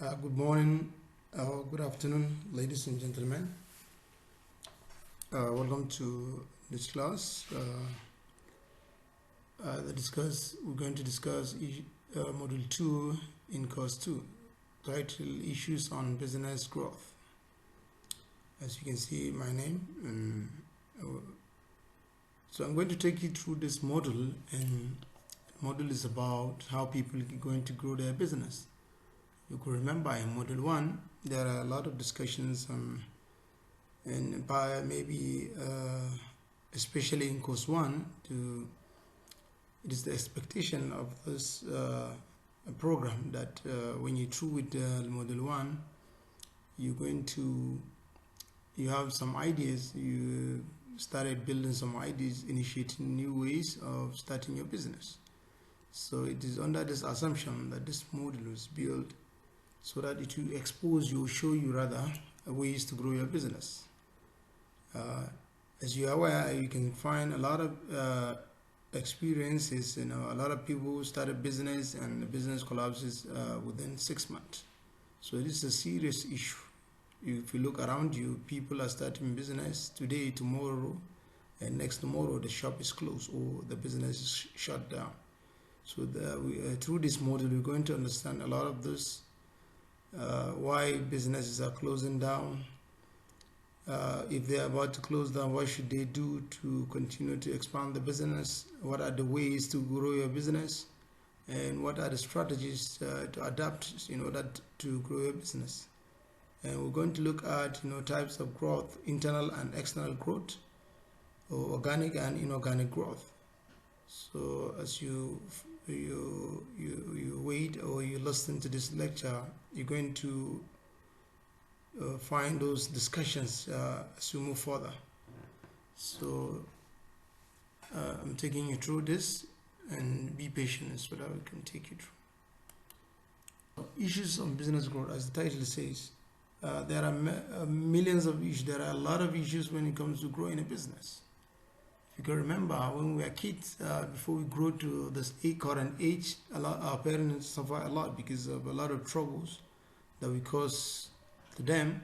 Good morning or good afternoon, ladies and gentlemen. Welcome to this class. We're going to discuss Module 2 in Course 2, titled Issues on Business Growth. As you can see, my name. So I'm going to take you through this module, and the module is about how people are going to grow their business. You could remember in Module 1, there are a lot of discussions and by maybe especially in Course 1, it is the expectation of this program that when you're through with Module 1, you have some ideas, you started building some ideas, initiating new ways of starting your business. So it is under this assumption that this module was built so that it will expose you, show you rather, ways to grow your business. As you are aware, you can find a lot of experiences. A lot of people start a business and the business collapses within 6 months. So this is a serious issue. If you look around you, people are starting business today, tomorrow, and next tomorrow the shop is closed or the business is shut down. So through this module, we're going to understand a lot of this. Why businesses are closing down. If they are about to close down, what should they do to continue to expand the business? What are the ways to grow your business? And what are the strategies to adapt in order to grow your business? And we're going to look at types of growth, internal and external growth, or organic and inorganic growth. So as you wait or you listen to this lecture, you're going to find those discussions as you move further. So I'm taking you through this, and be patient so that we can take you through. Issues on business growth, as the title says, there are millions of issues. There are a lot of issues when it comes to growing a business. You can remember when we were kids, before we grow to this current age, our parents suffer a lot because of a lot of troubles that we cause to them.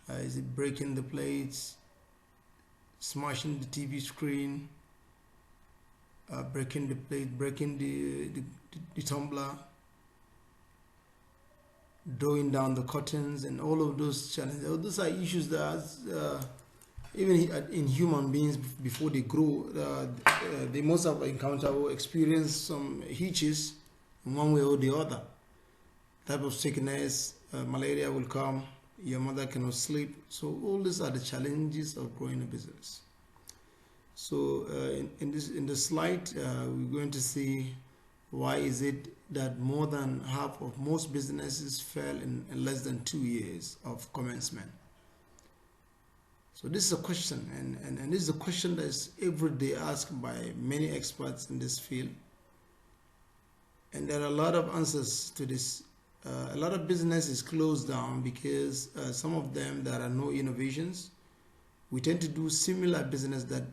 Is it breaking the plates, smashing the TV screen, breaking the plate, breaking the tumbler, throwing down the curtains, and all of those challenges. Those are issues that even in human beings, before they grow, they must have encountered or experienced some hitches in one way or the other. Type of sickness, malaria will come, your mother cannot sleep. So all these are the challenges of growing a business. So in this slide, we're going to see why is it that more than half of most businesses fail in less than 2 years of commencement. So this is a question, and this is a question that is every day asked by many experts in this field. And there are a lot of answers to this. A lot of businesses close down because some of them, there are no innovations. We tend to do similar business that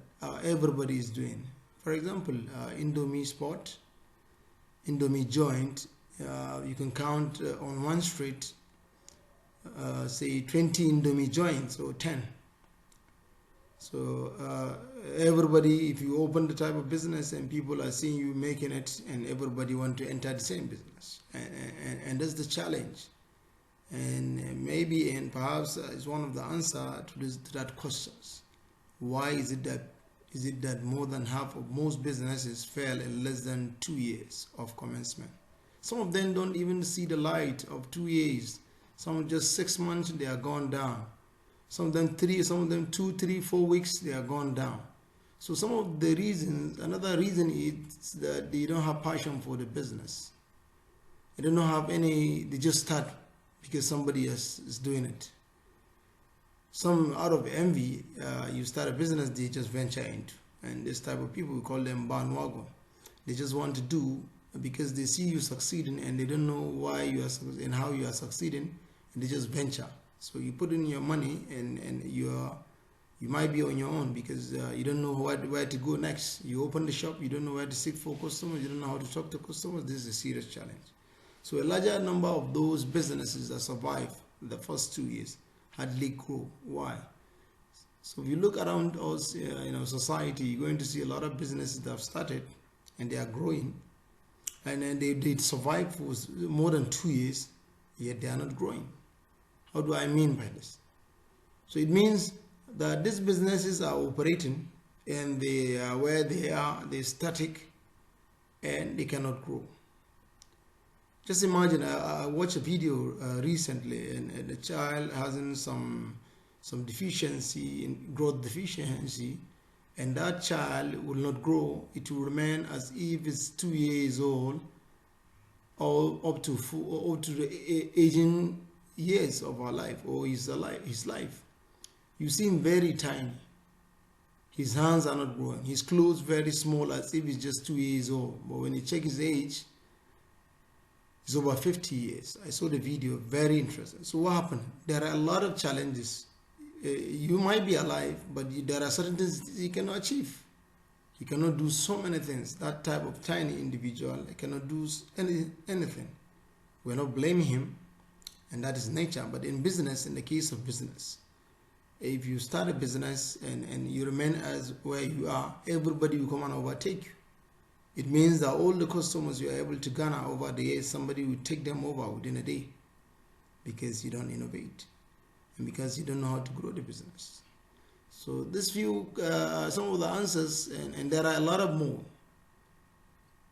everybody is doing. For example, Indomie Spot, Indomie Joint, you can count on one street, say 20 Indomie joints or 10. So everybody, if you open the type of business and people are seeing you making it, and everybody want to enter the same business, and that's the challenge. And maybe and perhaps is one of the answer to that questions. Why is it that more than half of most businesses fail in less than 2 years of commencement? Some of them don't even see the light of 2 years. Some just 6 months they are gone down. Some of them 3, some of them 2, 3, 4 weeks, they are gone down. So some of the reasons, another reason is that they don't have passion for the business. They don't have any, they just start because somebody else is doing it. Some out of envy, you start a business, they just venture into. And this type of people, we call them bandwagon. They just want to do because they see you succeeding and they don't know why you are and how you are succeeding, and they just venture. So you put in your money and you might be on your own because you don't know where to go next. You open the shop, you don't know where to seek for customers, you don't know how to talk to customers. This is a serious challenge. So a larger number of those businesses that survive the first 2 years hardly grow. Why? So if you look around us in our society, you're going to see a lot of businesses that have started and they are growing, and then they survive for more than 2 years, yet they are not growing. How do I mean by this? So it means that these businesses are operating and they are where they are, they're static and they cannot grow. Just imagine, I watched a video recently, and a child having some deficiency, in growth deficiency, and that child will not grow. It will remain as if it's 2 years old, or up to the aging years of our life, or his life. You see him very tiny. His hands are not growing. His clothes very small, as if he's just 2 years old. But when you check his age, it's over 50 years. I saw the video, very interesting. So what happened? There are a lot of challenges. You might be alive, but there are certain things you cannot achieve. You cannot do so many things. That type of tiny individual cannot do anything. We're not blaming him, and that is nature. But in business, in the case of business, if you start a business and you remain as where you are, everybody will come and overtake you. It means that all the customers you are able to garner over the years, somebody will take them over within a day, because you don't innovate and because you don't know how to grow the business. So this few, some of the answers, and there are a lot of more.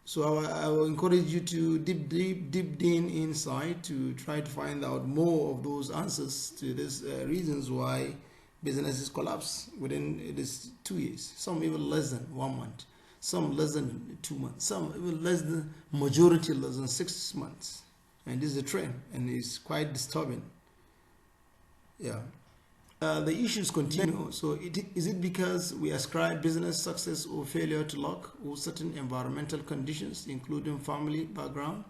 So I will encourage you to deep inside to try to find out more of those answers to these reasons why businesses collapse within this 2 years. Some even less than 1 month. Some less than 2 months, some even less than, majority less than 6 months. And this is a trend, and it's quite disturbing. Yeah. The issues continue. So is it because we ascribe business success or failure to luck or certain environmental conditions, including family background?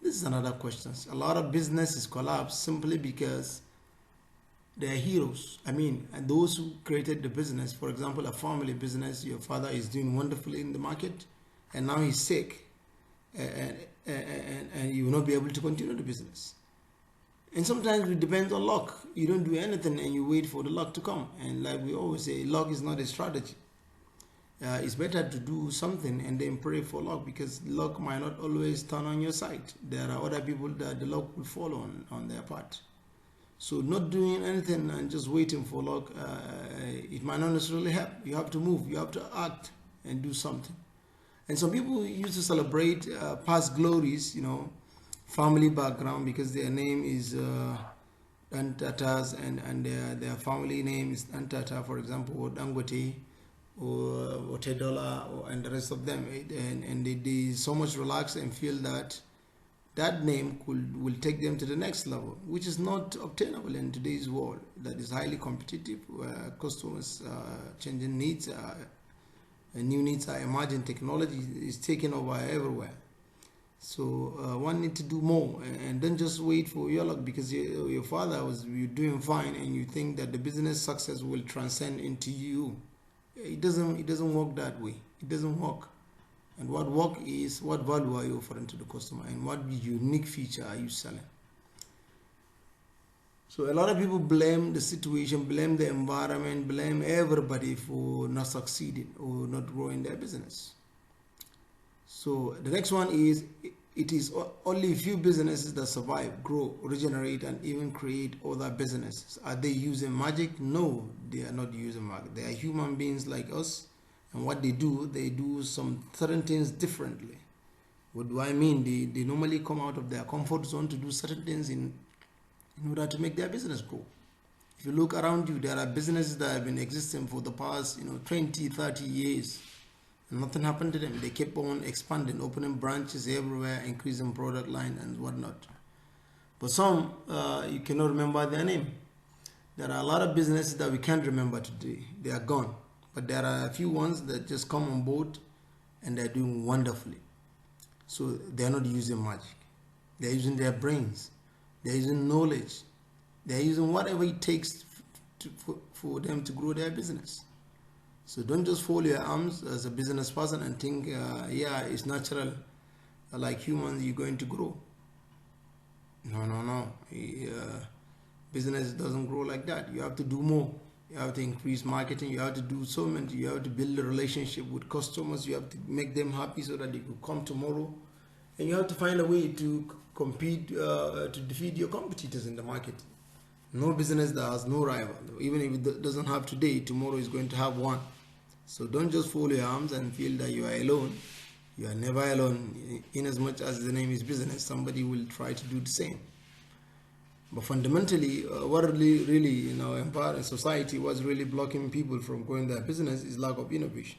This is another question. A lot of businesses collapse simply because they are heroes. I mean, and those who created the business, for example, a family business, your father is doing wonderfully in the market, and now he's sick, and you will not be able to continue the business. And sometimes it depends on luck. You don't do anything and you wait for the luck to come. And like we always say, luck is not a strategy. It's better to do something and then pray for luck, because luck might not always turn on your side. There are other people that the luck will fall on their part. So not doing anything and just waiting for luck, it might not necessarily help. You have to move, you have to act and do something. And some people used to celebrate past glories, family background, because their name is Dantatas, and their family name is Dantata, for example, or Dangote, or Tedola, and the rest of them. And they so much relax and feel that name will take them to the next level, which is not obtainable in today's world that is highly competitive, where customers changing needs, new needs are emerging, technology is taking over everywhere. So one need to do more, and don't just wait for your luck, because your father you're doing fine and you think that the business success will transcend into you. It doesn't work that way. It doesn't work. And what work is, what value are you offering to the customer, and what unique feature are you selling? So a lot of people blame the situation, blame the environment, blame everybody for not succeeding or not growing their business. So the next one is, it is only a few businesses that survive, grow, regenerate, and even create other businesses. Are they using magic? No, they are not using magic. They are human beings like us. And what they do some certain things differently. What do I mean? They normally come out of their comfort zone to do certain things in order to make their business grow. If you look around you, there are businesses that have been existing for the past 20, 30 years, and nothing happened to them. They kept on expanding, opening branches everywhere, increasing product line and whatnot. But some, you cannot remember their name. There are a lot of businesses that we can't remember today. They are gone. But there are a few ones that just come on board and they're doing wonderfully. So they're not using magic. They're using their brains. They're using knowledge. They're using whatever it takes for them to grow their business. So don't just fold your arms as a business person and think, yeah, it's natural. Like humans, you're going to grow. No. Business doesn't grow like that. You have to do more. You have to increase marketing. You have to do so many. You have to build a relationship with customers. You have to make them happy so that they could come tomorrow. And you have to find a way to compete, to defeat your competitors in the market. No business that has no rival. Even if it doesn't have today, tomorrow is going to have one. So don't just fold your arms and feel that you are alone. You are never alone. In as much as the name is business, somebody will try to do the same. But fundamentally, what really in our empowering society was really blocking people from growing their business is lack of innovation.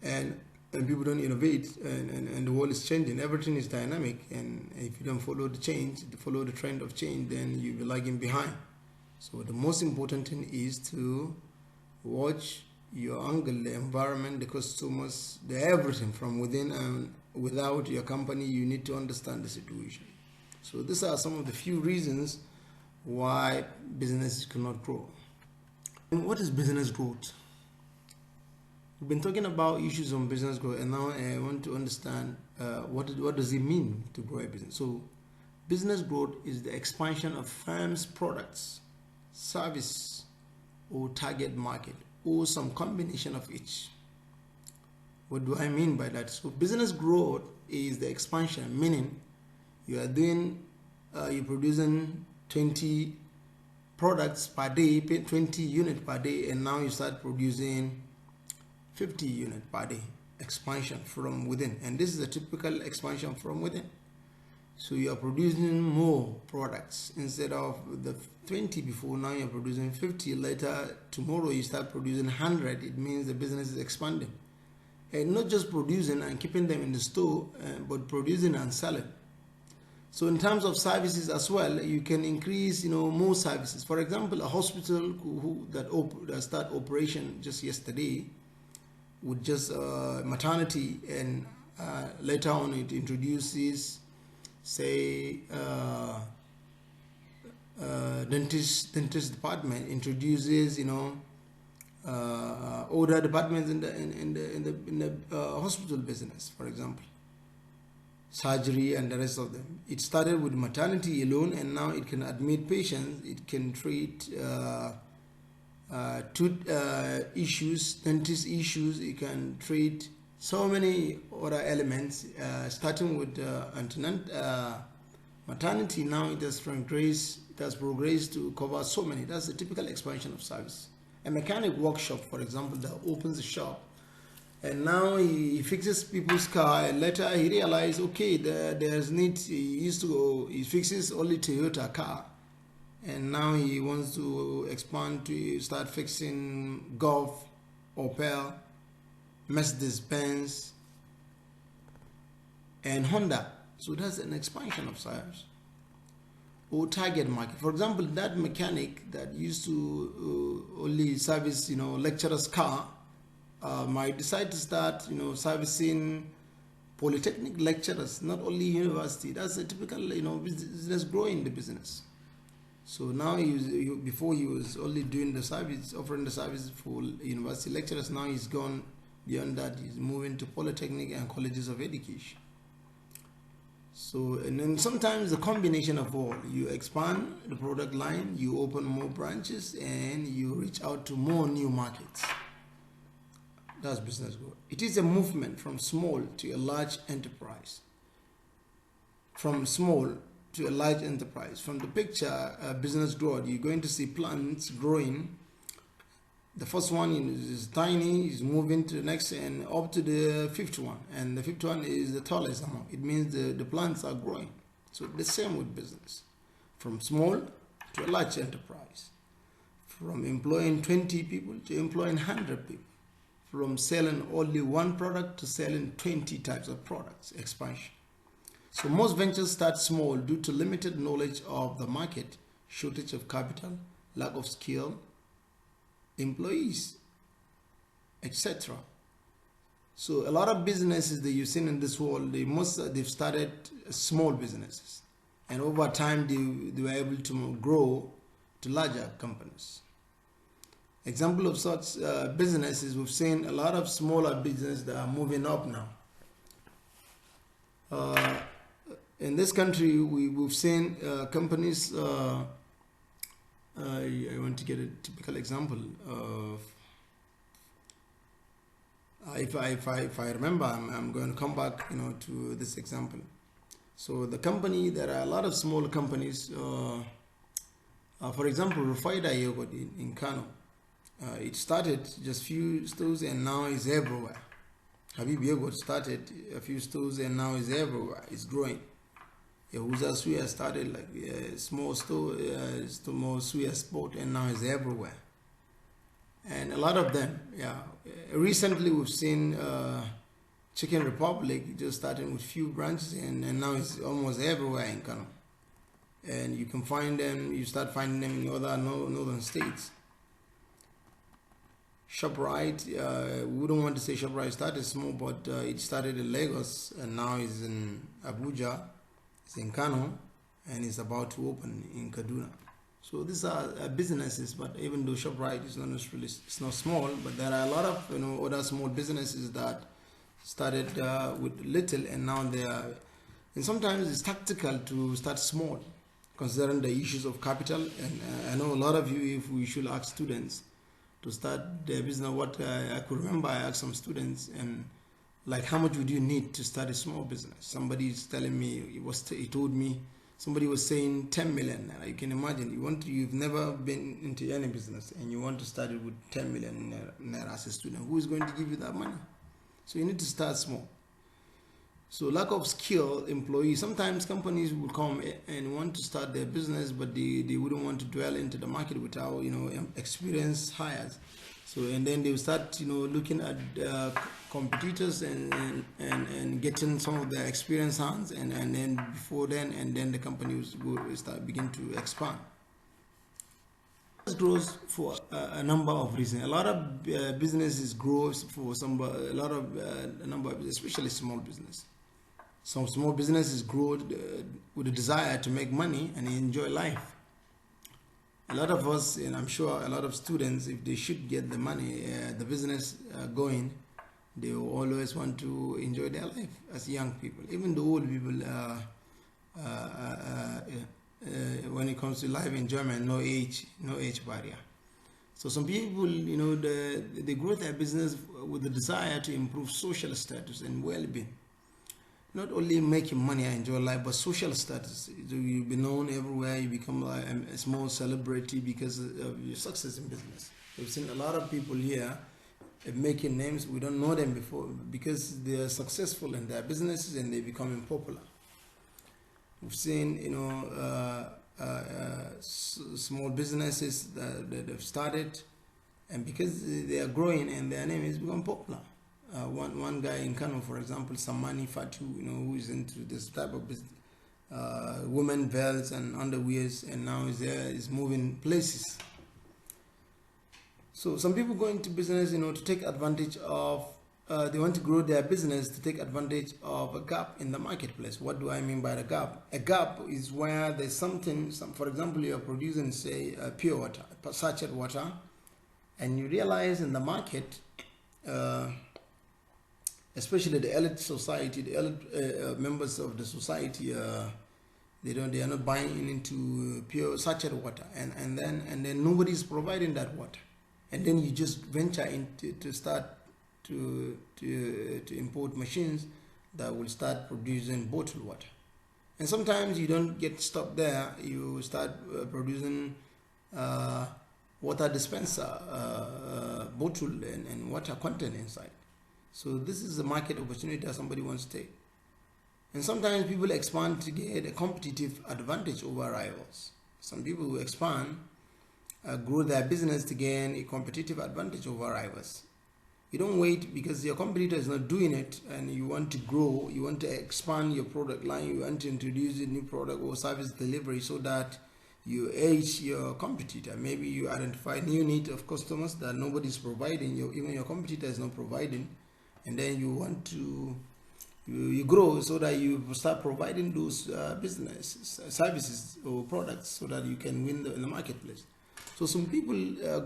And people don't innovate, and the world is changing. Everything is dynamic, and if you don't follow the change, follow the trend of change, then you'll be lagging behind. So the most important thing is to watch your angle, the environment, the customers, the everything from within and without your company. You need to understand the situation. So these are some of the few reasons why businesses cannot grow. And what is business growth? We've been talking about issues on business growth, and now I want to understand what does it mean to grow a business. So business growth is the expansion of firms' products, service, or target market, or some combination of each. What do I mean by that? So business growth is the expansion, meaning you're producing 20 products per day, 20 units per day, and now you start producing 50 units per day. Expansion from within, and this is a typical expansion from within. So you are producing more products instead of the 20 before. Now you're producing 50. Later, tomorrow you start producing 100. It means the business is expanding, and not just producing and keeping them in the store, but producing and selling. So in terms of services as well, you can increase, more services. For example, a hospital that start operation just yesterday with just maternity, and later on it introduces, say, dentist department, introduces, other departments in the hospital business, for example, surgery and the rest of them. It started with maternity alone, and now it can admit patients, it can treat tooth issues, dentist issues, it can treat so many other elements, starting with maternity. Now it has progressed to cover so many. That's the typical expansion of service. A mechanic workshop, for example, that opens a shop, and now he fixes people's car, and later he realized, okay, there's need. He fixes only Toyota car, and now he wants to expand to start fixing Golf, Opel, Mercedes-Benz, and Honda. So that's an expansion of service. Or target market. For example, that mechanic that used to only service, lecturer's car, might decide to start, servicing polytechnic lecturers, not only university. That's a typical, business growing the business. So now before he was only doing the service, offering the service for university lecturers. Now he's gone beyond that. He's moving to polytechnic and colleges of education. So, and then sometimes the combination of all, you expand the product line, you open more branches, and you reach out to more new markets. That's business growth. It is a movement from small to a large enterprise. From small to a large enterprise. From the picture, business growth, you're going to see plants growing. The first one is tiny, is moving to the next and up to the fifth one. And the fifth one is the tallest among. It means the plants are growing. So the same with business. From small to a large enterprise. From employing 20 people to employing 100 people. From selling only one product to selling 20 types of products. Expansion. So most ventures start small due to limited knowledge of the market, shortage of capital, lack of skill, employees, etc. So a lot of businesses that you've seen in this world, they've started small businesses, and over time they were able to grow to larger companies. Example of such businesses, we've seen a lot of smaller businesses that are moving up now. in this country, we've seen companies. I want to get a typical example of. If I remember, I'm going to come back, to this example. So the company, there are a lot of small companies. For example, Rufaida Yogurt in Kano. It started just few stores and now is everywhere. Habib Yogurt started a few stores and now is everywhere. It's growing. Yahuza Suya started like a small store, small Suya sport, and now is everywhere. And a lot of them, yeah. Recently, we've seen Chicken Republic just starting with few branches, and now it's almost everywhere in Kano. And you can find them. You start finding them in other northern states. ShopRite, we don't want to say ShopRite started small, but it started in Lagos and now is in Abuja, it's in Kano, and it's about to open in Kaduna. So these are businesses, but even though ShopRite is not necessarily, it's not small, but there are a lot of other small businesses that started with little, and now they are. And sometimes it's tactical to start small, considering the issues of capital. And I know a lot of you, if we should ask students to start their business, what I could remember, I asked some students, and like, how much would you need to start a small business? Somebody is telling me, he told me, somebody was saying 10 million. You can imagine, you've never been into any business and you want to start it with 10 million naira as a student. Who is going to give you that money? So you need to start small. So lack of skill employees, sometimes companies will come and want to start their business, but they wouldn't want to dwell into the market without, experienced hires. So, and then they will start, looking at competitors and getting some of their experienced hands, and then before then, and then the company will begin to expand. It grows for a number of reasons. A lot of businesses grow for a number of, especially small business. Some small businesses grow with a desire to make money and enjoy life. A lot of us, and I'm sure a lot of students, if they should get the money, the business going, they will always want to enjoy their life as young people. Even the old people, when it comes to life enjoyment, no age barrier. So some people, they grow their business with the desire to improve social status and well-being. Not only making money and enjoy life, but social status. You'll be known everywhere. You become a small celebrity because of your success in business. We've seen a lot of people here making names. We don't know them before because they are successful in their businesses and they becoming popular. We've seen, small businesses that have started, and because they are growing and their name has become popular. One guy in Kano, for example, Samani Fatu, who is into this type of business, women belts and underwears, and now is moving places. So some people go into business, to take advantage of. They want to grow their business to take advantage of a gap in the marketplace. What do I mean by the gap? A gap is where there's for example, you are producing, say, pure water, sachet water, and you realize in the market. Especially the elite society, the elite members of the society, they are not buying into pure sachet water, and then nobody is providing that water, and then you just venture into to start to import machines that will start producing bottled water, and sometimes you don't get stopped there. You start producing water dispenser, bottle and water content inside. So this is a market opportunity that somebody wants to take. And sometimes people expand to get a competitive advantage over rivals. Some people who expand grow their business to gain a competitive advantage over rivals. You don't wait because your competitor is not doing it and you want to grow, you want to expand your product line, you want to introduce a new product or service delivery so that you edge your competitor. Maybe you identify new need of customers that nobody is providing, even your competitor is not providing. And then you want to you grow so that you start providing those business services or products so that you can win in the marketplace. So some people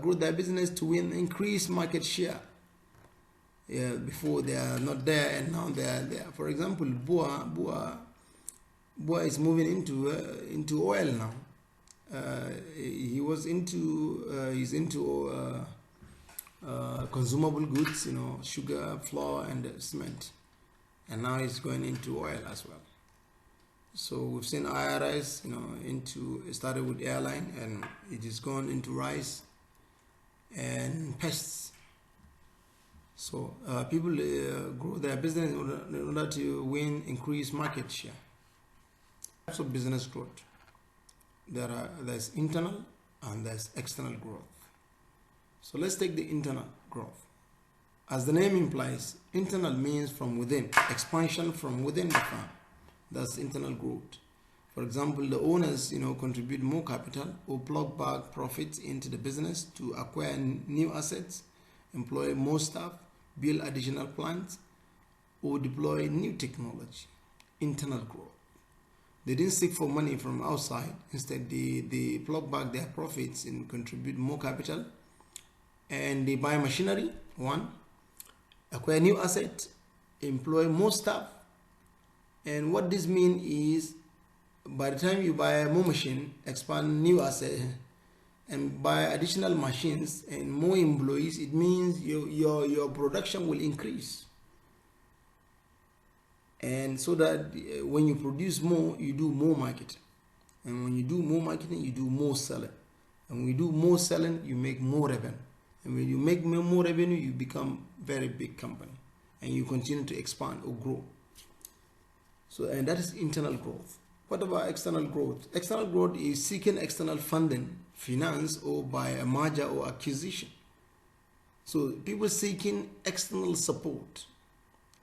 grow their business to increase market share. Before they are not there and now they are there. For example, Bua boy is moving into oil now. He was into he's into consumable goods, sugar, flour, and cement, and now he's going into oil as well. So we've seen IRS, it started with airline, and it is gone into rice and pests. So people grow their business in order to win increased market share. Types of business growth. There's internal and there's external growth. So let's take the internal growth. As the name implies, internal means from within, expansion from within the firm. That's internal growth. For example, the owners, contribute more capital or plug back profits into the business to acquire new assets, employ more staff, build additional plants, or deploy new technology. Internal growth. They didn't seek for money from outside. Instead, they plug back their profits and contribute more capital. And they buy machinery, one, acquire new assets, employ more staff. And what this means is, by the time you buy more machine, expand new assets, and buy additional machines and more employees, it means your production will increase. And so that when you produce more, you do more marketing. And when you do more marketing, you do more selling. And when you do more selling, you make more revenue. And when you make more revenue, you become very big company. And you continue to expand or grow. So, and that is internal growth. What about external growth? External growth is seeking external funding, finance, or by a merger or acquisition. So people seeking external support.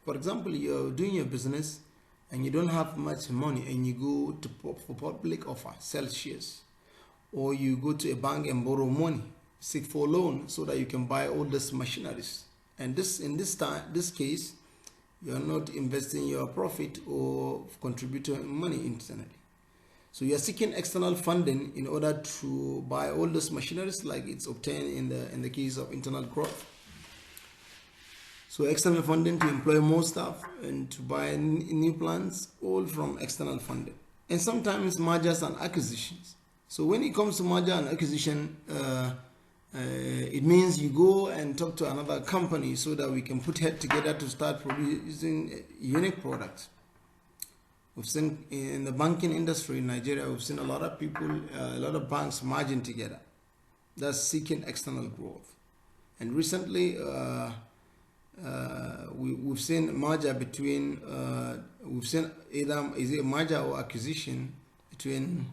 For example, you're doing your business and you don't have much money and you go for public offer, sell shares. Or you go to a bank and borrow money, seek for loan so that you can buy all this machineries. And in this case, you are not investing your profit or contributing money internally. So you are seeking external funding in order to buy all those machineries, like it's obtained in the case of internal growth. So external funding to employ more staff and to buy new plants, all from external funding. And sometimes mergers and acquisitions. So when it comes to merger and acquisition, it means you go and talk to another company so that we can put head together to start producing unique products. We've seen in the banking industry in Nigeria, we've seen a lot of people, a lot of banks merging together. That's seeking external growth. And recently, we've seen merger between, we've seen either is it a merger or acquisition between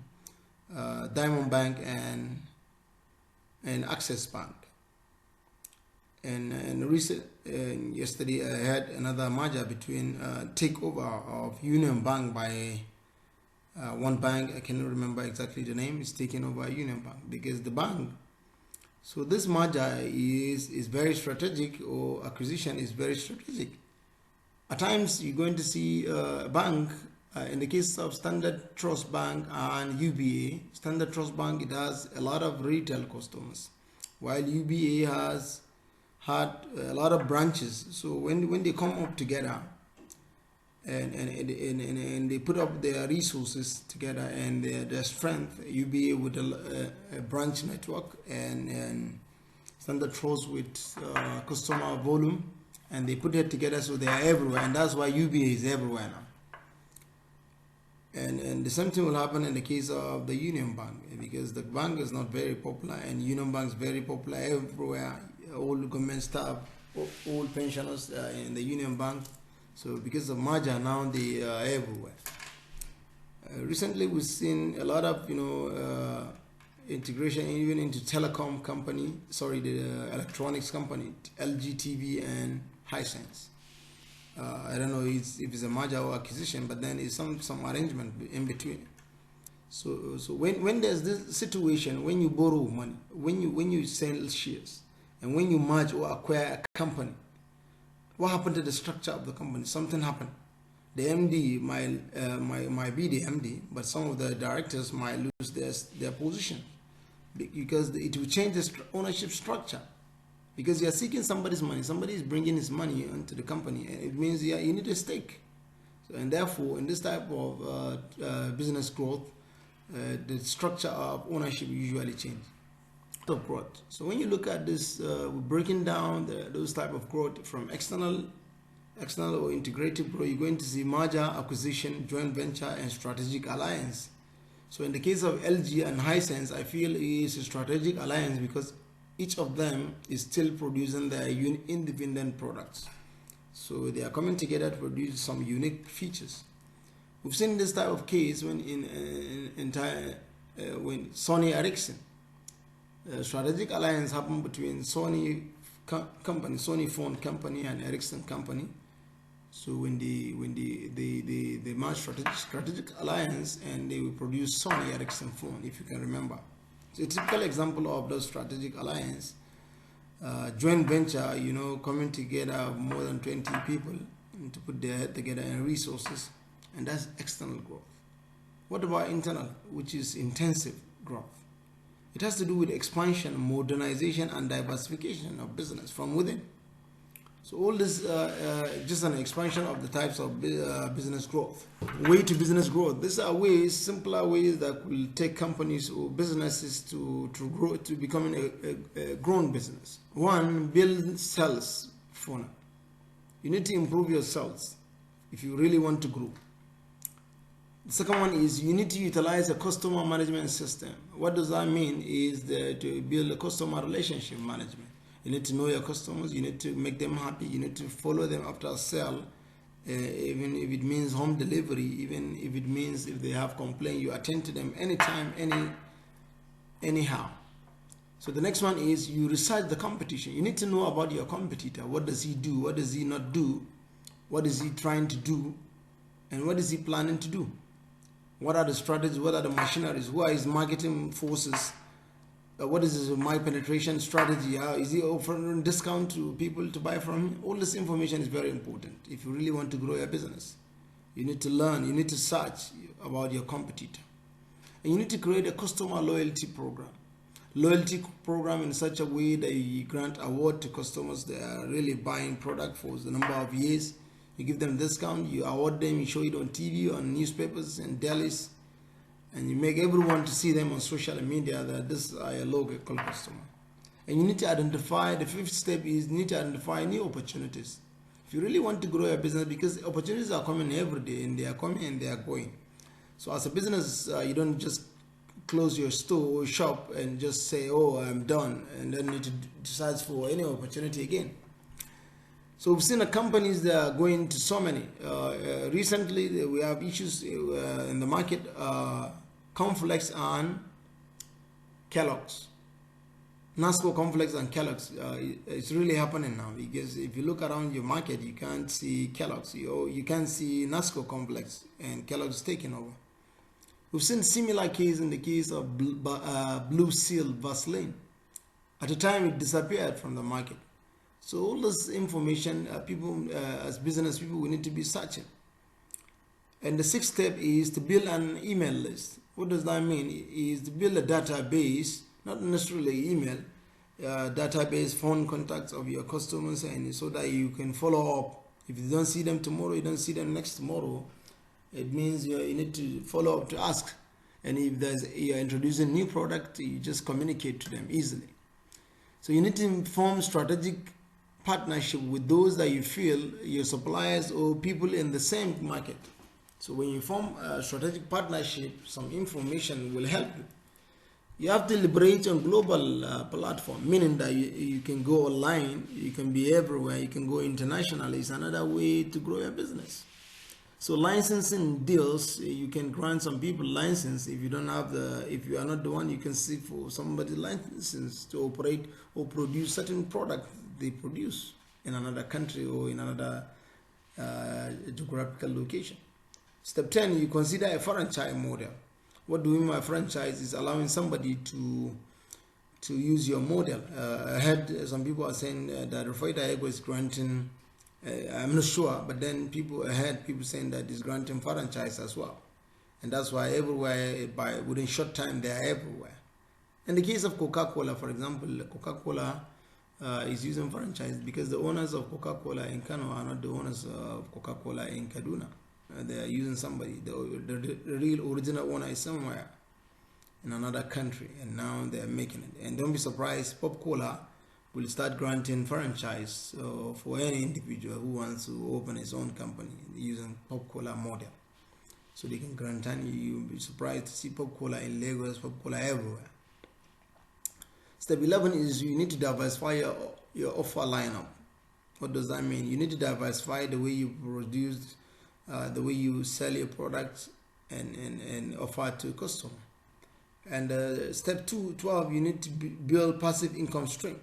Diamond Bank and Access Bank. And yesterday I had another merger between takeover of Union Bank by one bank. I cannot remember exactly the name. It's taken over Union Bank because the bank. So this merger is very strategic, or acquisition is very strategic. At times you're going to see a bank. In the case of Standard Trust Bank and UBA, Standard Trust Bank, it has a lot of retail customers, while UBA has had a lot of branches. So when they come up together and they put up their resources together and their strength, UBA with a branch network and Standard Trust with customer volume, and they put it together so they are everywhere, and that's why UBA is everywhere now. And the same thing will happen in the case of the Union Bank, because the bank is not very popular and Union Bank is very popular everywhere. All government staff, all pensioners in the Union Bank. So because of merger now, they are everywhere. Recently we've seen a lot of integration even into telecom company, the electronics company, LG TV and Hisense. I don't know if it's a merger or acquisition, but then it's some arrangement in between. So when there's this situation, when you borrow money, when you sell shares, and when you merge or acquire a company, what happened to the structure of the company? Something happened. The MD might be the MD, but some of the directors might lose their position because it will change the ownership structure. Because you are seeking somebody's money, somebody is bringing his money into the company, and it means you need a stake. And therefore, in this type of business growth, the structure of ownership usually changes. Of growth. So when you look at this, we're breaking down those type of growth from external or integrative growth. You're going to see merger, acquisition, joint venture, and strategic alliance. So in the case of LG and Hisense, I feel it is a strategic alliance because each of them is still producing their independent products. So they are coming together to produce some unique features. We've seen this type of case when when Sony Ericsson, strategic alliance happened between Sony company, Sony phone company, and Ericsson company. So when they merged strategic alliance, and they will produce Sony Ericsson phone, if you can remember. So a typical example of the strategic alliance, joint venture, coming together more than 20 people to put their head together and resources, and that's external growth. What about internal, which is intensive growth? It has to do with expansion, modernization, and diversification of business from within. So all this just an expansion of the types of business growth. Way to business growth. These are ways, simpler ways that will take companies or businesses to grow, to becoming a grown business. One, build sales funnel. You need to improve your sales if you really want to grow. The second one is you need to utilize a customer management system. What does that mean? Is to build a customer relationship management. You need to know your customers. You need to make them happy. You need to follow them after sale, even if it means home delivery, even if it means if they have complaint, you attend to them anytime, anyhow. So the next one is you research the competition. You need to know about your competitor. What does he do? What does he not do? What is he trying to do? And what is he planning to do? What are the strategies? What are the machineries? Who are his marketing forces? What is his market penetration strategy? Is he offering discount to people to buy from him? All this information is very important. If you really want to grow your business, you need to learn, you need to search about your competitor. And you need to create a customer loyalty program. Loyalty program in such a way that you grant award to customers that are really buying product for the number of years. You give them discount, you award them, you show it on TV, on newspapers and delis, and you make everyone to see them on social media that this is a local customer. And you need to identify, the fifth step is you need to identify new opportunities. If you really want to grow your business, because opportunities are coming every day, and they are coming and they are going. So as a business, you don't just close your store or shop and just say, oh, I'm done, and then need to decide for any opportunity again. So we've seen the companies that are going to so many. Recently, we have issues in the market, Conflex and Kellogg's. NASCO, Conflex and Kellogg's. It's really happening now, because if you look around your market, you can't see Kellogg's. You can't see NASCO, Complex, and Kellogg's taking over. We've seen similar case in the case of Blue Seal Vaseline. At the time, it disappeared from the market. So all this information, people as business people, we need to be searching. And the sixth step is to build an email list. What does that mean? Is to build a database, not necessarily email, database, phone contacts of your customers, and so that you can follow up. If you don't see them tomorrow, you don't see them next tomorrow, it means you need to follow up to ask. And if you're introducing new product, you just communicate to them easily. So you need to form strategic partnership with those that you feel your suppliers or people in the same market. So when you form a strategic partnership, some information will help you. You have to liberate on global platform, meaning that you can go online, you can be everywhere, you can go international. It's another way to grow your business. So licensing deals, you can grant some people license. If you don't have if you are not the one, you can seek for somebody license to operate or produce certain product they produce in another country or in another geographical location. Step 10, you consider a franchise model. What do we mean by franchise? Is allowing somebody to use your model. I heard some people are saying that Rufai Ego is granting, I'm not sure, but then I heard people saying that it's granting franchise as well. And that's why everywhere, within short time, they are everywhere. In the case of Coca-Cola, for example, Coca-Cola is using franchise because the owners of Coca-Cola in Kano are not the owners of Coca-Cola in Kaduna. They are using somebody. The real original owner is somewhere in another country, and now they are making it. And don't be surprised, Pop Cola will start granting franchise for any individual who wants to open his own company using Pop Cola model. So they can grant, and you'll be surprised to see Pop Cola in Lagos, Pop Cola everywhere. Step 11 is you need to diversify your offer lineup. What does that mean? You need to diversify the way you produce, the way you sell your products and offer to customer. And step 12, you need to build passive income stream.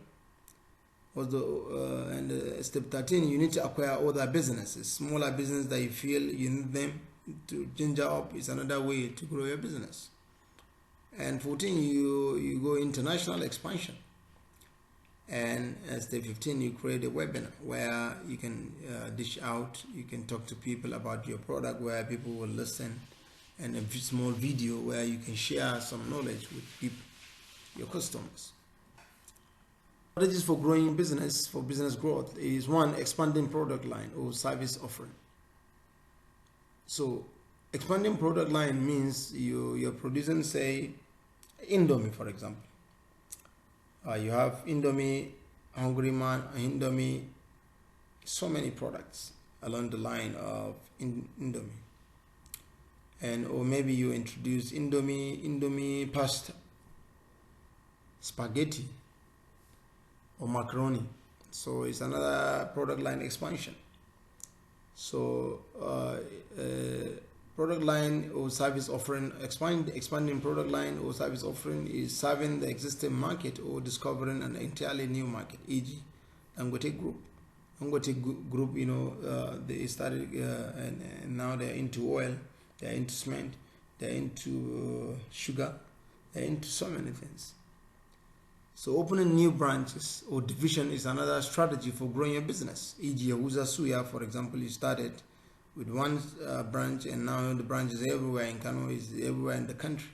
Step 13, you need to acquire other businesses, smaller business that you feel you need them to ginger up is another way to grow your business. And 14, you go international expansion. And step 15, you create a webinar where you can dish out, you can talk to people about your product, where people will listen, and a small video where you can share some knowledge with people, your customers. Strategies for growing business, for business growth, is 1, expanding product line or service offering. So expanding product line means you're producing, say, Indomie, for example. You have Indomie, Hungry Man, Indomie, so many products along the line of Indomie. Or maybe you introduce Indomie pasta, spaghetti, or macaroni. So it's another product line expansion. So product line or service offering, expanding product line or service offering is serving the existing market or discovering an entirely new market, e.g. Dangote Group. Dangote Group, they started and now they're into oil, they're into cement, they're into sugar, they're into so many things. So opening new branches or division is another strategy for growing your business. E.g. Yahuza Suya, for example, you started with one branch, and now the branch is everywhere in Kano, is everywhere in the country.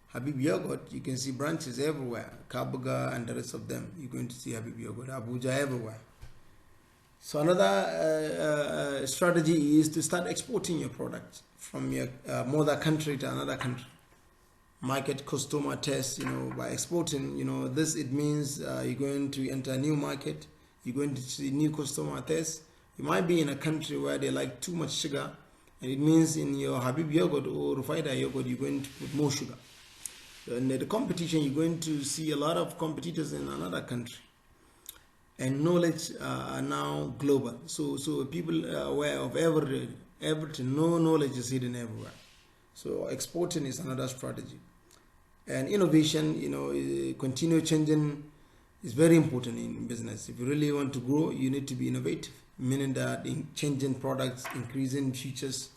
Habib Yogurt, you can see branches everywhere. Kabuga and the rest of them, you're going to see Habib Yogurt. Abuja, everywhere. So another strategy is to start exporting your product from your mother country to another country. Market customer test, by exporting, this it means you're going to enter a new market, you're going to see new customer test. You might be in a country where they like too much sugar, and it means in your Habib yogurt or Rufaida yogurt, you're going to put more sugar. In the competition, you're going to see a lot of competitors in another country. And knowledge are now global. So people are aware of everything. No knowledge is hidden everywhere. So exporting is another strategy. And innovation, continue changing is very important in business. If you really want to grow, you need to be innovative, meaning that in changing products, increasing features.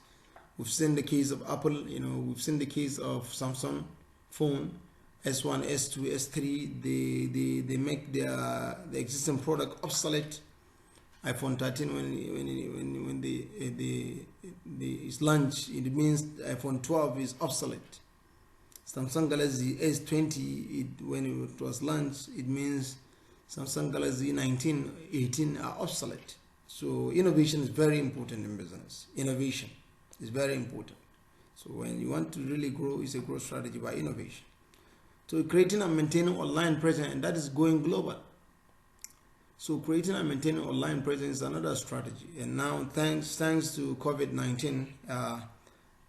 We've seen the case of Apple, we've seen the case of Samsung phone, S1, S2, S3. They make the existing product obsolete. iPhone 13 when it's launched, it means iPhone 12 is obsolete. Samsung Galaxy S20, when it was launched, it means Samsung Galaxy 19, 18 are obsolete. So innovation is very important in business. Innovation is very important. So when you want to really grow, it's a growth strategy by innovation. So creating and maintaining online presence, and that is going global. So creating and maintaining online presence is another strategy. And now thanks to COVID-19,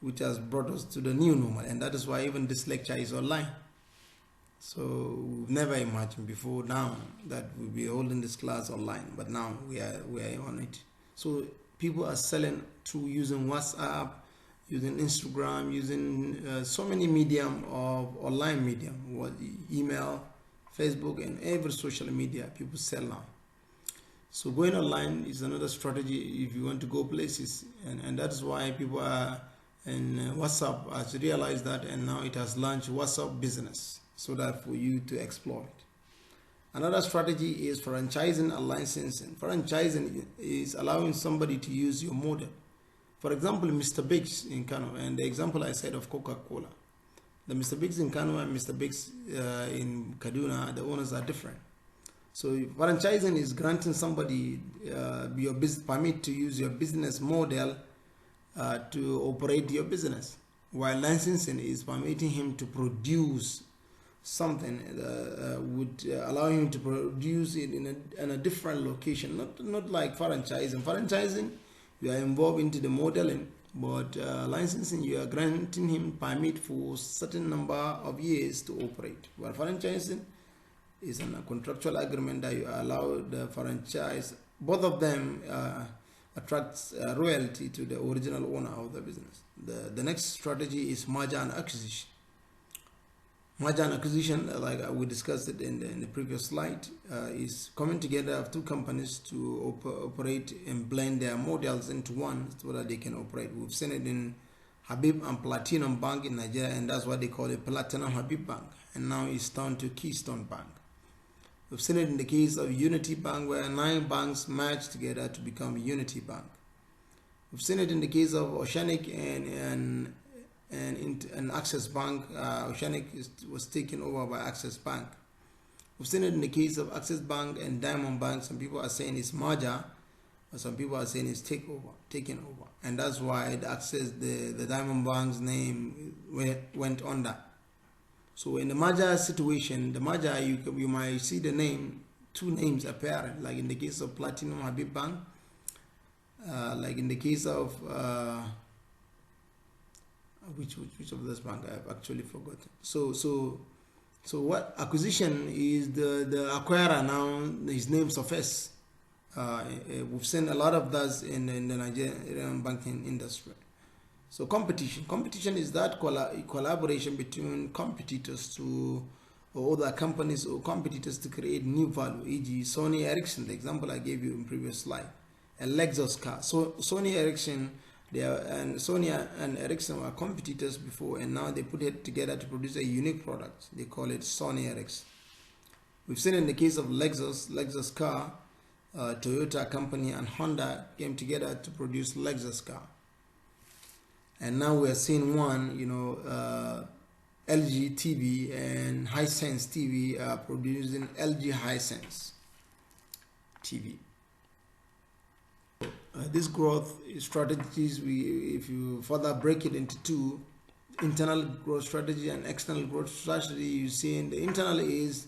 which has brought us to the new normal, and that is why even this lecture is online. So we've never imagined before now that we'll be holding this class online, but now we are on it. So people are selling through using WhatsApp, using Instagram, using so many medium of online medium, email, Facebook, and every social media people sell now. So going online is another strategy if you want to go places, and that is why people are, and WhatsApp has realized that, and now it has launched WhatsApp Business so that for you to exploit. Another strategy is franchising and licensing. Franchising is allowing somebody to use your model. For example, Mr. Biggs in Kano, and the example I said of Coca-Cola. The Mr. Biggs in Kano and Mr. Biggs in Kaduna, the owners are different. So franchising is granting somebody your permit to use your business model to operate your business, while licensing is permitting him to produce something would allow him to produce it in a different location, not like franchising. Franchising, you are involved into the modeling, but licensing, you are granting him permit for certain number of years to operate. While franchising is a contractual agreement that you allow the franchise, both of them attracts royalty to the original owner of the business. The next strategy is merger and acquisition. Merger and acquisition, like we discussed it in the previous slide, is coming together of two companies to operate and blend their models into one so that they can operate. We've seen it in Habib and Platinum Bank in Nigeria, and that's what they call it, Platinum Habib Bank. And now it's turned to Keystone Bank. We've seen it in the case of Unity Bank, where 9 banks merged together to become Unity Bank. We've seen it in the case of Oceanic and Access Bank. Oceanic was taken over by Access Bank. We've seen it in the case of Access Bank and Diamond Bank. Some people are saying it's merger, or some people are saying it's taken over, and that's why the Diamond Bank's name went under. So in the merger situation, the merger, you might see the two names appearing, like in the case of Platinum Habib Bank, like in the case of which of this bank I've actually forgotten. So what acquisition is, the acquirer now, his name surface. We've seen a lot of that in the Nigerian banking industry. So competition is that collaboration between competitors or other companies or competitors to create new value. E.g., Sony Ericsson, the example I gave you in previous slide, a Lexus car. So Sony Ericsson, Sony and Ericsson were competitors before, and now they put it together to produce a unique product. They call it Sony Ericsson. We've seen in the case of Lexus car, Toyota company and Honda came together to produce Lexus car. And now we're seeing one, LG TV and Hisense TV are producing LG Hisense TV. This growth strategies, if you further break it into two, internal growth strategy and external growth strategy, you see in the internal is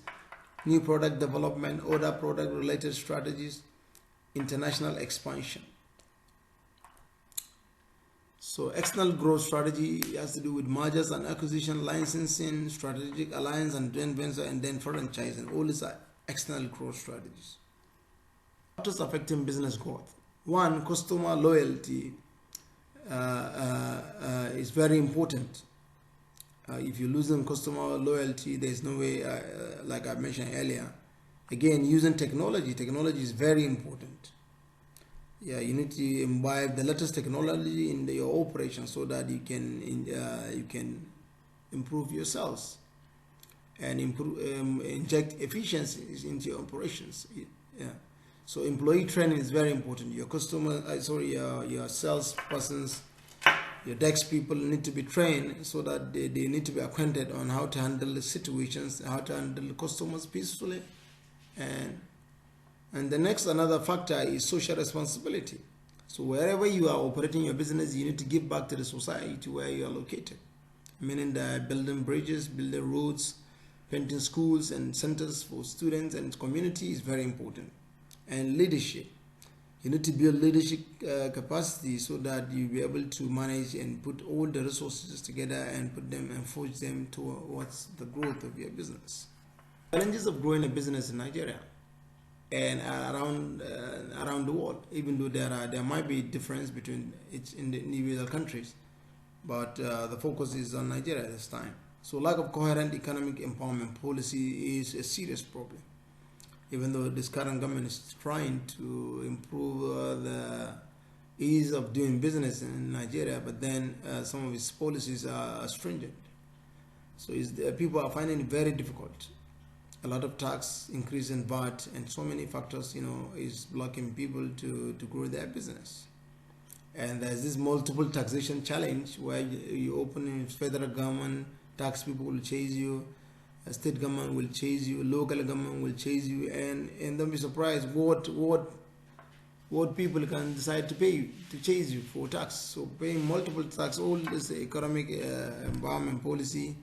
new product development, other product related strategies, international expansion. So external growth strategy has to do with mergers and acquisition, licensing, strategic alliance and joint venture, and then franchising. All these are external growth strategies. Factors affecting business growth. One, customer loyalty is very important. If you're losing customer loyalty, there's no way, like I mentioned earlier. Again, using technology is very important. Yeah, you need to imbibe the latest technology in your operation so that you can improve your sales and inject efficiencies into your operations. Yeah. So employee training is very important. Your your salespersons, your desk people need to be trained so that they need to be acquainted on how to handle the situations, how to handle the customers peacefully, and the next another factor is social responsibility. So wherever you are operating your business, you need to give back to the society where you are located, meaning that building bridges, building roads, painting schools and centers for students and community is very important. And leadership, you need to build leadership capacity so that you'll be able to manage and put all the resources together and put them and forge them towards the growth of your business. Challenges of growing a business in Nigeria and around the world, even though there might be difference between each in the individual countries, but the focus is on Nigeria at this time. So lack of coherent economic empowerment policy is a serious problem. Even though this current government is trying to improve the ease of doing business in Nigeria, but then some of its policies are stringent. So people are finding it very difficult. A lot of tax increase in VAT and so many factors, is blocking people to grow their business. And there's this multiple taxation challenge where you open in federal government, tax people will chase you, state government will chase you, local government will chase you, and don't be surprised what what people can decide to pay you, to chase you for tax. So paying multiple tax, all this economic environment policy,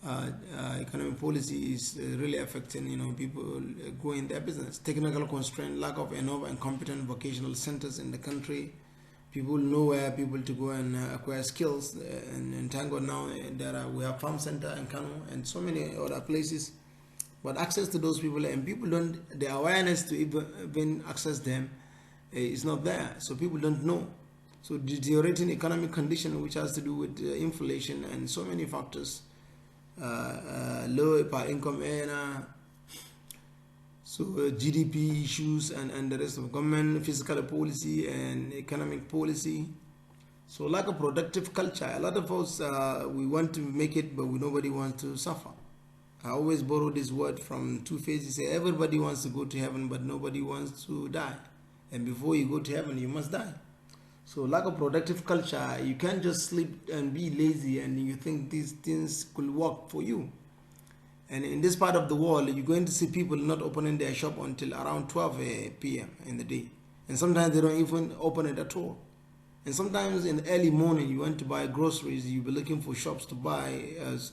economic policy is really affecting, people growing their business. Technical constraint, lack of enough and competent vocational centers in the country. People know where people to go and acquire skills. And in Tango now, we have farm center in Kano and so many other places. But access to those people, and people don't, the awareness to even access them is not there. So people don't know. So deteriorating economic condition, which has to do with inflation and so many factors, low per income earner, so GDP issues and the rest of government fiscal policy and economic policy. So lack of productive culture. A lot of us, we want to make it, but nobody wants to suffer. I always borrow this word from Two-Face. Say everybody wants to go to heaven, but nobody wants to die. And before you go to heaven, you must die. So lack of productive culture, you can't just sleep and be lazy and you think these things could work for you. And in this part of the world, you're going to see people not opening their shop until around 12 p.m. in the day. And sometimes they don't even open it at all. And sometimes in the early morning, you want to buy groceries, you'll be looking for shops to buy as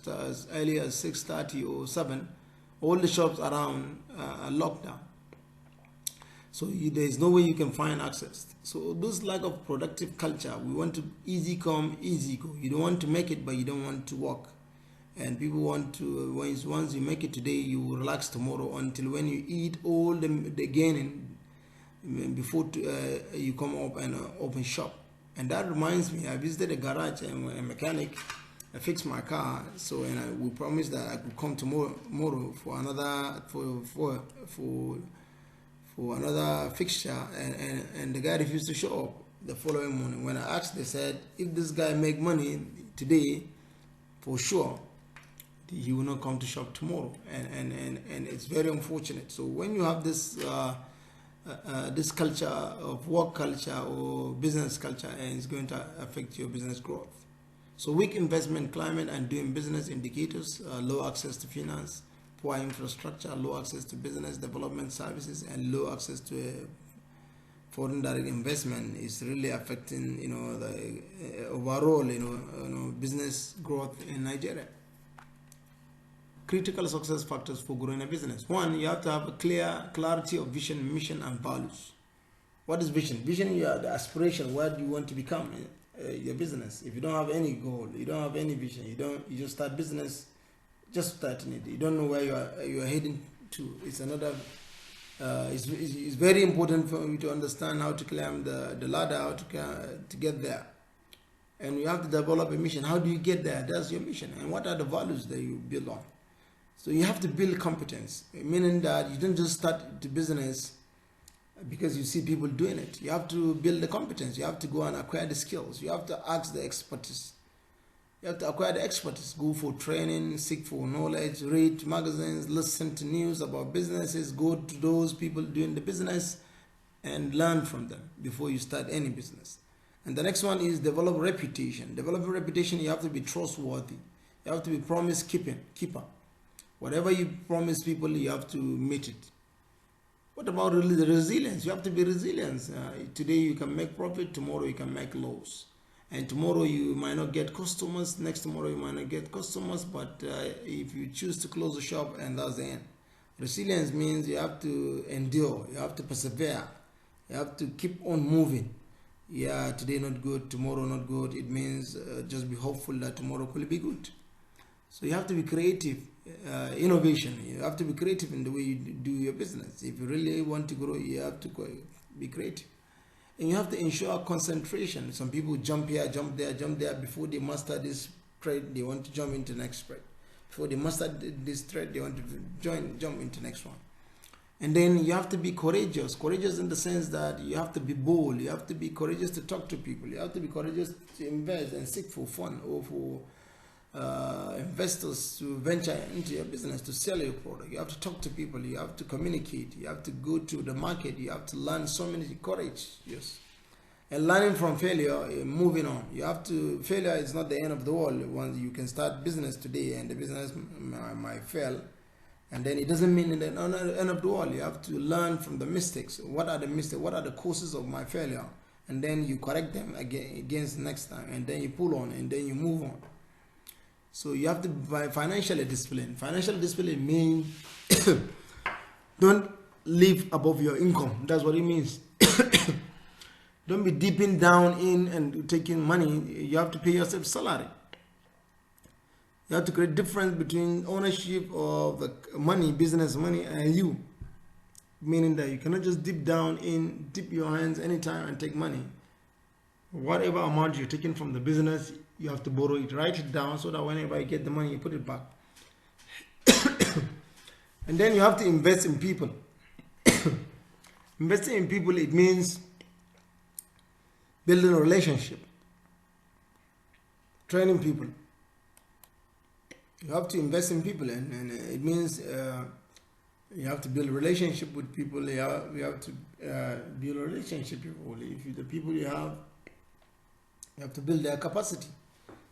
early as 6:30 or 7. All the shops around are locked down. So there is no way you can find access. So this lack of productive culture, we want to easy come, easy go. You don't want to make it, but you don't want to work. And people want to, once you make it today, you will relax tomorrow until when you eat all the gaining before you come up and open shop. And that reminds me, I visited a garage and a mechanic. I fixed my car, so we promised that I could come tomorrow for another for another fixture, and the guy refused to show up the following morning. When I asked, they said if this guy make money today, for sure he will not come to shop tomorrow, and it's very unfortunate. So when you have this this culture of work culture or business culture, and it's going to affect your business growth. So weak investment climate and doing business indicators, low access to finance, poor infrastructure, low access to business development services, and low access to foreign direct investment is really affecting, the overall, business growth in Nigeria. Critical success factors for growing a business. One, you have to have a clarity of vision, mission, and values. What is vision? Vision, you are the aspiration. Where do you want to become your business? If you don't have any goal, you don't have any vision, you just start business, just starting it. You don't know where you are heading to. It's another. It's very important for you to understand how to climb the ladder, how to get there. And you have to develop a mission. How do you get there? That's your mission. And what are the values that you build on? So you have to build competence, meaning that you don't just start the business because you see people doing it. You have to build the competence. You have to go and acquire the skills. You have to ask the expertise. You have to acquire the expertise. Go for training, seek for knowledge, read magazines, listen to news about businesses, go to those people doing the business and learn from them before you start any business. And the next one is develop reputation. Developing reputation, you have to be trustworthy. You have to be promise keeper. Whatever you promise people, you have to meet it. What about really the resilience? You have to be resilient. Today you can make profit, tomorrow you can make loss. And tomorrow you might not get customers, next tomorrow you might not get customers, but if you choose to close the shop, and that's the end. Resilience means you have to endure, you have to persevere, you have to keep on moving. Yeah, today not good, tomorrow not good. It means just be hopeful that tomorrow could be good. So you have to be creative, innovation. You have to be creative in the way you do your business. If you really want to grow, you have to be creative. And you have to ensure concentration. Some people jump here, jump there. Before they master this trade, they want to jump into the next trade. Before they master this trade, they want to jump into the next one. And then you have to be courageous. Courageous in the sense that you have to be bold. You have to be courageous to talk to people. You have to be courageous to invest and seek for fun or for investors to venture into your business, to sell your product. You have to talk to people, you have to communicate, you have to go to the market, you have to learn so many courage. Yes. And learning from failure, moving on. You have to, failure is not the end of the world. Once you can start business today and the business might fail, And then it doesn't mean that at the end of the world you have to learn from the mistakes. What are the mistakes? What are the causes of my failure? And then you correct them against next time, and then you pull on, and then you move on. So you have to be financially disciplined. Financial discipline means don't live above your income. That's what it means. Don't be dipping down in and taking money. You have to pay yourself salary. You have to create difference between ownership of the money, business money, and you. Meaning that you cannot just dip your hands anytime and take money. Whatever amount you're taking from the business, you have to borrow it, write it down so that whenever you get the money, you put it back. And then you have to invest in people. Investing in people, it means building a relationship, training people. You have to invest in people, and it means you have to build a relationship with people. You have to build a relationship with people. If the people you have to build their capacity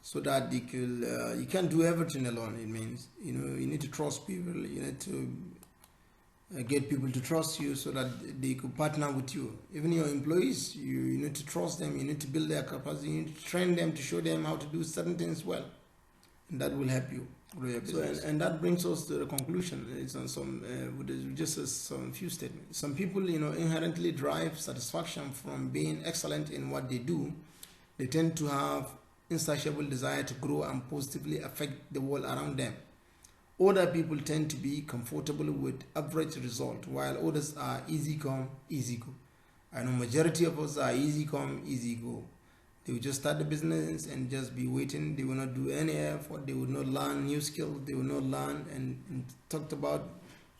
so that they could, you can't do everything alone. It means, you need to trust people. You need to get people to trust you so that they could partner with you. Even your employees, you need to trust them. You need to build their capacity. You need to train them to show them how to do certain things well. And that will help you grow your business. And that brings us to the conclusion. It's on some some few statements. Some people, inherently derive satisfaction from being excellent in what they do. They tend to have insatiable desire to grow and positively affect the world around them. Other people tend to be comfortable with average result, while others are easy come, easy go. I know majority of us are easy come, easy go. They will just start the business and just be waiting. They will not do any effort. They will not learn new skills. They will not learn and talked about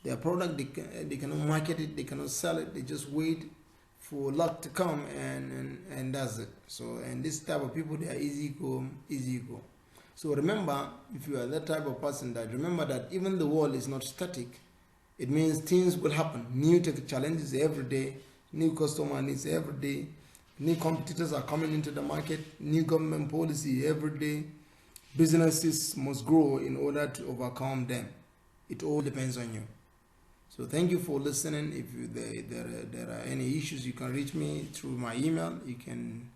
their product. They cannot market it. They cannot sell it. They just wait for luck to come, and that's it. So, and this type of people, they are easy come, easy go. So remember, if you are that type of person, that remember that even the world is not static. It means things will happen. New tech challenges every day. New customer needs every day. New competitors are coming into the market, new government policy every day. Businesses must grow in order to overcome them. It all depends on you. So thank you for listening. If there are any issues, you can reach me through my email. You can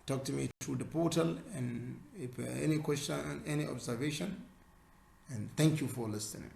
talk to me through the portal. And if any question, any observation, and thank you for listening.